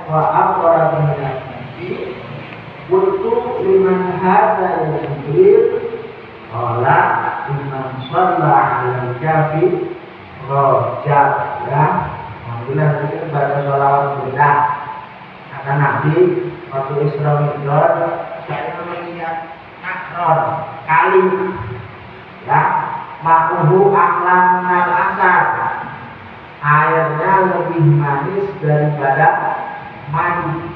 wa aqrabu minan nabi qultu liman hadza ya Jibril qala liman shalla 'ala al-kafi rojak ya. Alhamdulillah itu baca sholawat benda kata Nabi waktu Isra Mi'raj saya melihat nakron kali ya ma'uhu aklan al asar airnya lebih manis daripada madu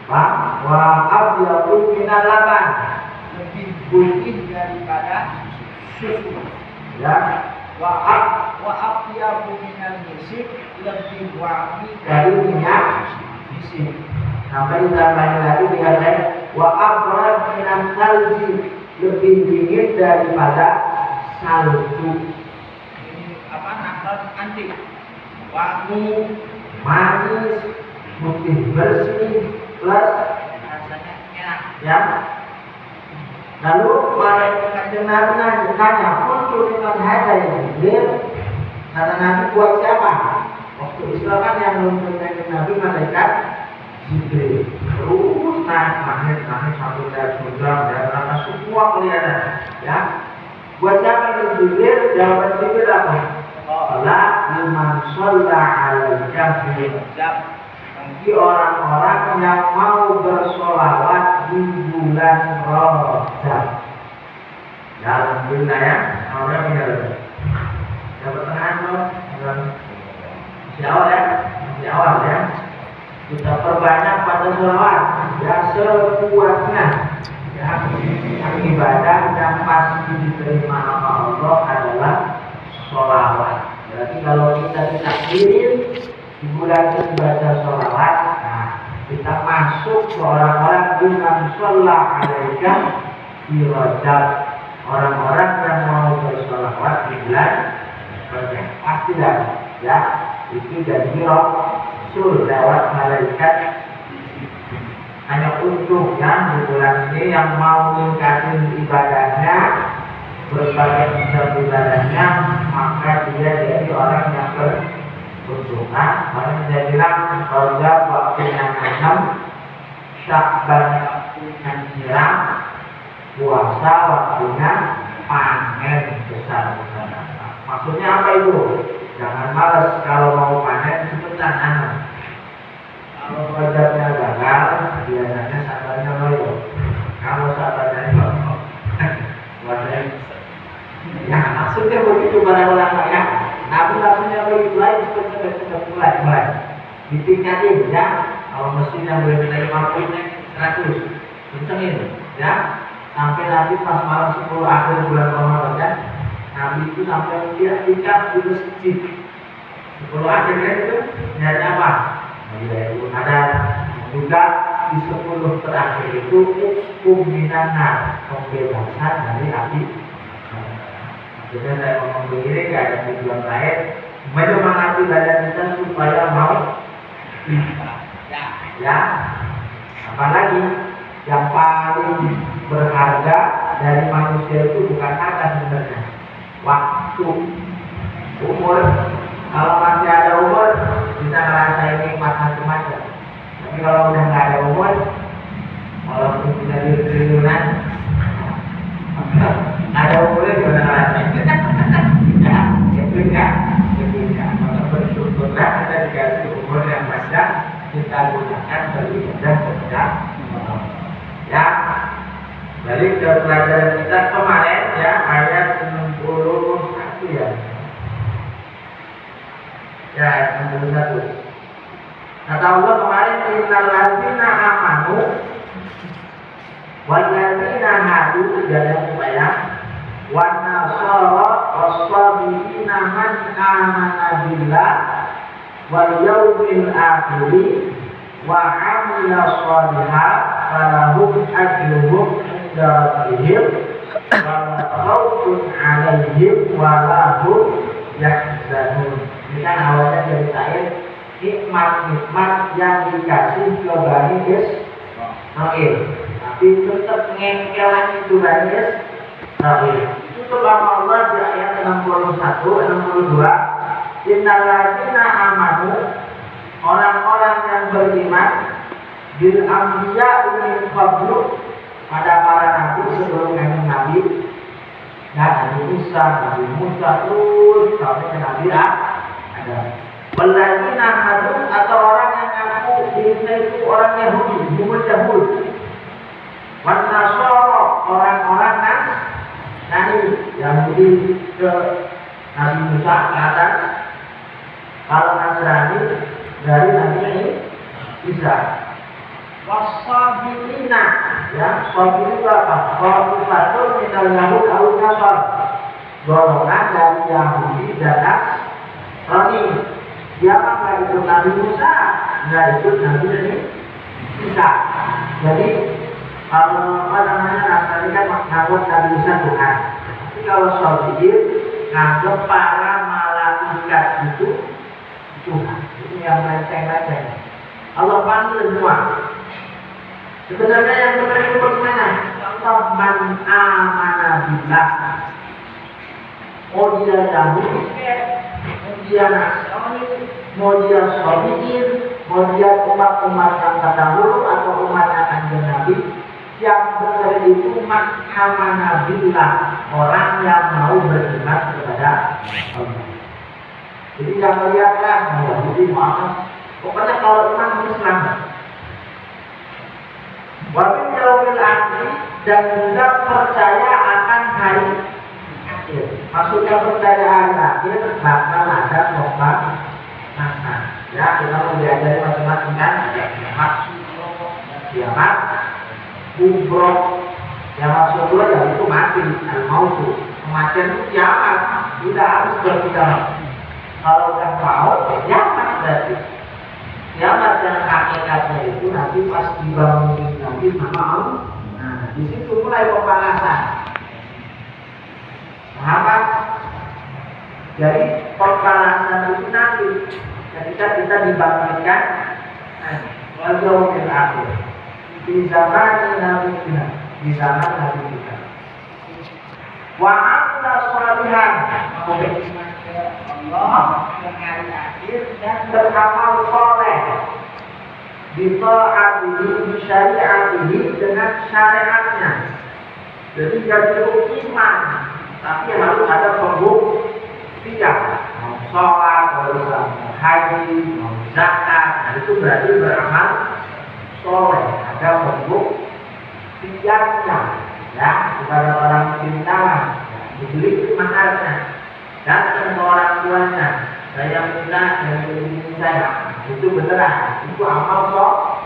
wa abyadu minal laban lebih putih daripada susu ya wa atyabu minal misik lebih wangi dari minyak misik. Sampai ditambahin lagi dikatakan wa abrad minan salji lebih dingin daripada salju. Ini apa nakron antik wangi manis putih bersih plus rasanya enak ya. Lalu malaikat Nabi nanya, pun tulisan hadza ya Jibril. Kata Nabi buat siapa? Waktu Isra kan yang menuntut Nabi malaikat Jibril. Terus naik sampai dari surga dan neraka semua kelihatan. Ya, buat siapa itu Jibril? Jawaban Jibril apa? La liman shalla 'alal kafir. Bagi orang-orang yang mau bersolawat di bulan Rajab. Ya, alhamdulillah ya. Orang benar. Yang pertengahan loh, masih awal ya. Kita perbanyak pada solawat. Ya sekuatnya. Ya, ibadah yang pasti diterima sama Allah adalah solawat. Berarti kalau kita ditakdirin di bulan ini baca sholawat, nah kita masuk ke orang-orang yang sholat alaika di Rajab, orang-orang yang mau bersolawat di bulan Rajab pastilah ya itu jadi Rasul lewat malaikat. Hanya untuk yang di bulan ini yang mau meningkatkan ibadahnya, berbagai macam ibadahnya, maka dia jadi orang yang beruntungan. Makanya saya bilang Rajab waktunya nanam, Sya'ban waktunya nyiram, puasa waktunya panen besar-besaran. Maksudnya apa itu? Jangan malas kalau mau panen cepetan nanam. Kalau Rajabnya gagal, biasanya sabarnya loyo. Kalau sabarnya loyo, puasanya ya maksudnya begitu para ulama ya. Nabi langsungnya begitu lain cepat mulai ditingkatin ya. Kalau mesinnya boleh naik 50 naik 100 kencengin ya sampai nanti pas malam 10 akhir bulan Ramadan ya. Nabi itu sampai dia tingkat di masjid 10 akhirnya itu nyari apa? Ya itu ada juga di 10 terakhir itu minana pembebasan dari api. Jadi saya ngomong begini, gak ada tujuan lain menyemangati badan kita supaya mau ya. Apalagi yang paling berharga dari manusia itu bukan harta sebenarnya, waktu, umur. Kalau masih ada umur bisa ngerasain nikmat macam-macam. Tapi kalau udah nggak ada umur, walaupun sudah triliunan, ada umurnya juga ngerasain. Ya, itu kan. Maka bersyukurlah kita dikasih umur yang panjang, kita gunakan beribadah kepada Allah. Ya, balik ke pelajaran kita kemarin ya, ayat 61 ya. Ya, ayat 61. Kata Allah kemarin, innal ladzina amanu wal ladzina hadu, tidak supaya wan nasara was-sabiina man amana billah wal yaumil akhir wa 'amila shalihan falahum ajruhum 'inda rabbihim wa la khaufun 'alaihim wa la hum yahzanun. Ini kan awalnya dari ayat nikmat-nikmat yang dikasih ke Bani Israil, tapi tetap ngengkelan itu Bani Israil. Itu selama Allah di ayat 61, 62, innal ladzina amanu orang-orang yang beriman bil anbiya min qablu, pada para nabi sebelum Nabi dan Nabi Musa terus sampai ke Nabi Adam. Walladzina hadu, atau orang yang ngaku dirinya itu orang Yahudi, jumhur Yahudi. Wan Nasara, orang-orang Nasrani, Yahudi ke Nabi Musa kata, kalau Nasrani dari Nabi Isa. Wasabirina, ya, sabir itu apa? Sabiratun minal Yahud au Nasar, golongan dari Yahudi dan Nasrani. Dia nggak ikut Nabi Musa, nggak ikut Nabi Isa. Jadi apa namanya, Nasrani kan menganggap Nabi Isa Tuhan. Tapi kalau sabir nganggap para malaikat itu Tuhan. Itu yang receh-receh. Allah panggil semua. Sebenarnya yang benar itu bagaimana? Allah man amana billah. Mau dia Yahudi, mau dia Nasrani, mau dia Sabiin, mau dia umat-umat yang terdahulu atau umat yang akan Nabi, yang benar itu man amana billah, orang yang mau beriman kepada Allah. Jadi jangan lihatlah mau Yahudi, mau pokoknya kalau iman Islam. Wabil yaumil akhir, dan juga percaya akan hari akhir. Maksudnya percaya hari akhir bakal ada tobat masa. Ya, kita mau diajari macam-macam kan? Kiamat, kubro. Yang maksud dua ya itu mati, al-mautu. Kematian itu kiamat, tidak harus berkiamat. Kalau udah mau, kiamat berarti. Kiamat yang hakikatnya itu nanti pas dibangun nanti sama Allah. Nah, di situ mulai pembalasan. Apa? Jadi pembalasan itu nanti ketika kita dibangkitkan wajahul akhir di zaman Nabi kita, di zaman Nabi kita. Wa amila sholihan, mau beriman ke Allah ke hari akhir dan beramal soleh bita'atihi syari'atihi, dengan syariatnya. Jadi tidak cukup iman, tapi harus ada pembuktian. Mau sholat, mau haji, mau zakat, nah itu berarti beramal soleh, ada pembuktiannya. Ya, kepada orang cintawan, dibeli itu mahalnya, datang ke orang tuanya, saya minta dari ini saya, itu beneran, itu amal kok,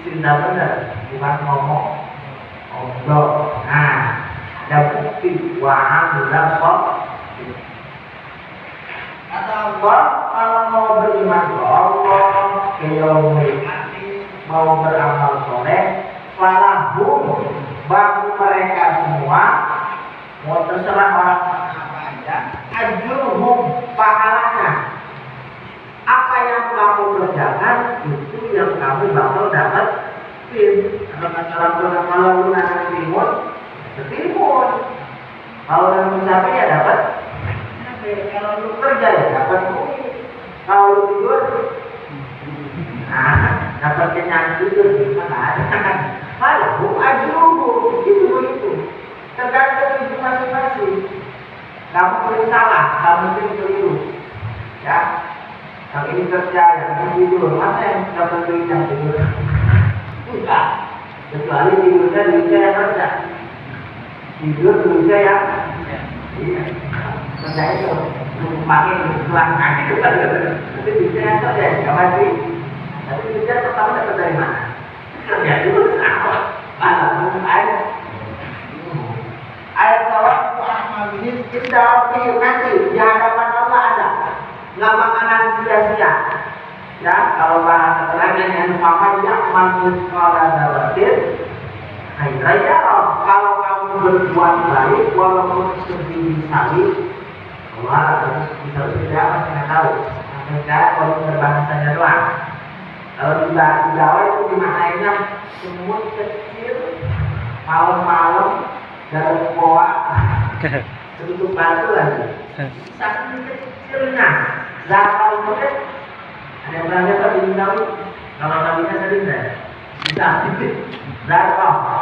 cinta bener, bukan ngomong, omong. Nah, ada bukti waham bilang kok. Kata Allah, kalau mau beriman ke Allah, ke yaumil akhir, mau beramal soleh, falahum, bagi mereka semua, mau terserah orang apa aja, ajruhum, pahalanya. Apa yang kamu kerjakan itu yang kamu bakal dapat. Kalau lu nanam timun, ketimun. Kalau nanam cabai ya dapat. Kalau lu kerja ya dapat duit. Kalau lu tidur, nah dapat kenyang tidur gimana ada. Kalau ajruhum itu tergantung itu masing-masing. Kamu pilih salah, kamu pilih keliru. Ya. Yang ini kerja, yang ini tidur, mana yang dapat duit yang tidur? Enggak, kecuali tidurnya duitnya yang kerja. Tidur duitnya ya, iya. Kerja itu, pakai tulang kaki itu kan, tapi duitnya yang kerja, nggak mati. Tapi duitnya pertama dapat dari mana? Kerja dulu sama, mana mungkin aja. Ayat Allah Muhammadin indah fi nanti di hadapan Allah ada. Nggak bakalan sia-sia. Ya, kalau bahasa terangnya yang Muhammad yakman mithqala dzarratin khairan, kalau kamu berbuat baik walaupun sebiji sawi, Allah bisa tidak pasti tahu. Mereka kalau berbahasanya doang. Kalau di Jawa itu dimaknainya semut kecil malam-malam dalam goa ketutup batu lagi. Saking kecilnya, zakal itu Ada yang pernah lihat Pak di Nabi? Kalau Nabinya sering saya bisa berapa?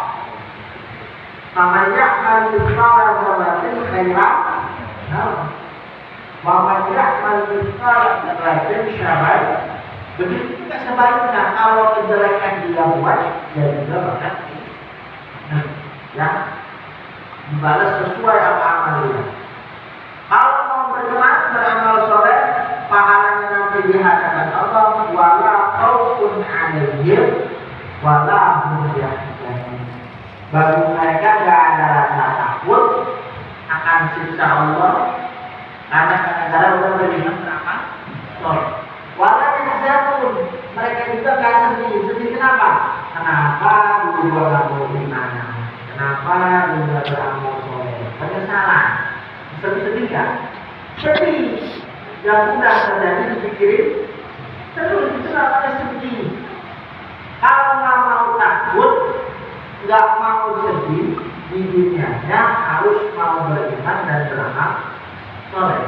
Namanya al-Misqala dzarratin khairan, wa man ya'mal mithqala dzarratin syarran. Begitu juga sebaliknya, kalau kejelekan dia buat, dia juga bakal ya dibalas sesuai apa amalnya. Kalau mau beramal soleh, pahalanya nanti di hadapan Allah, wala khaufun 'alaihim wala hum yahzanun. Bagi mereka tidak ada rasa takut akan siksa Allah, karena negara sudah beriman berapa? Wala yahzanun, mereka juga tidak sedih. Sedih kenapa? Kenapa dulu orang beriman? Kenapa dulu beramal soleh? Penyesalan. Sedih kan? Sedih yang mudah terjadi dipikirin terus, itu namanya sedih. Kalau nggak mau takut, nggak mau sedih di dunianya, harus mau beriman dan beramal soleh.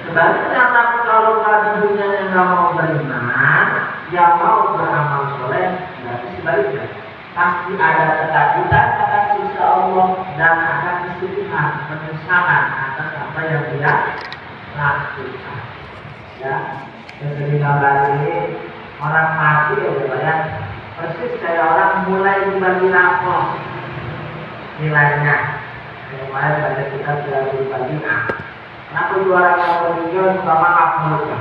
Sebaliknya takut kalau nggak di dunianya nggak mau beriman, yang mau beramal soleh, berarti sebaliknya pasti ada ketakutan akan siksa Allah dan akan kesedihan, penyesalan atas apa yang dia lakukan. Ya, jadi gambar ini orang mati ya, persis kayak orang mulai dibagi rapor nilainya. Kemarin pada kita sudah dibagi A. Kenapa juara yang meninggal suka maaf mulutnya?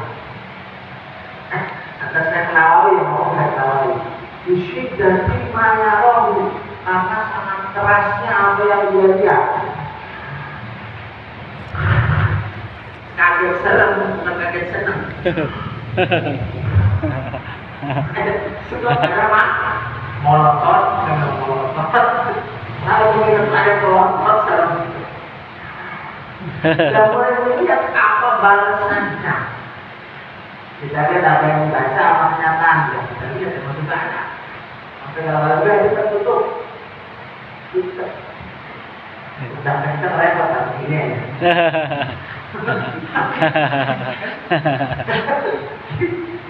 Atas saya Nawawi yang mau saya Nawawi. Isyik dan timanya roh, karena sangat kerasnya apa yang dia lihat. Kaget serem, bukan kaget senang. Sudah berapa? Molotov, dengan molotov. Lalu mengingat saya molotov serem. Dan mulai melihat apa balasannya. Kita lihat apa yang dibaca, apa kenyataan. Kita lihat yang masih banyak. Sampai kalau kita tutup. Kita udah kenceng repot tapi ini.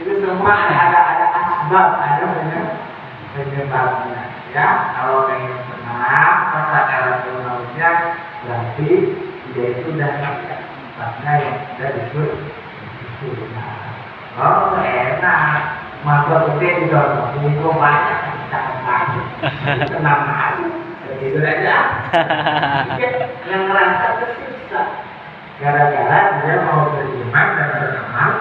Itu semua ada asbab, ada penyebabnya. Ya, kalau pengen menang, takaran manusia berarti dia itu sudah sebabnya yang sudah disebut. Oh enak, maka putih di dalam itu banyak catatan, tenang aja, begitu aja. Yang ngerasa tersiksa gara-gara dia mau beriman dan beramal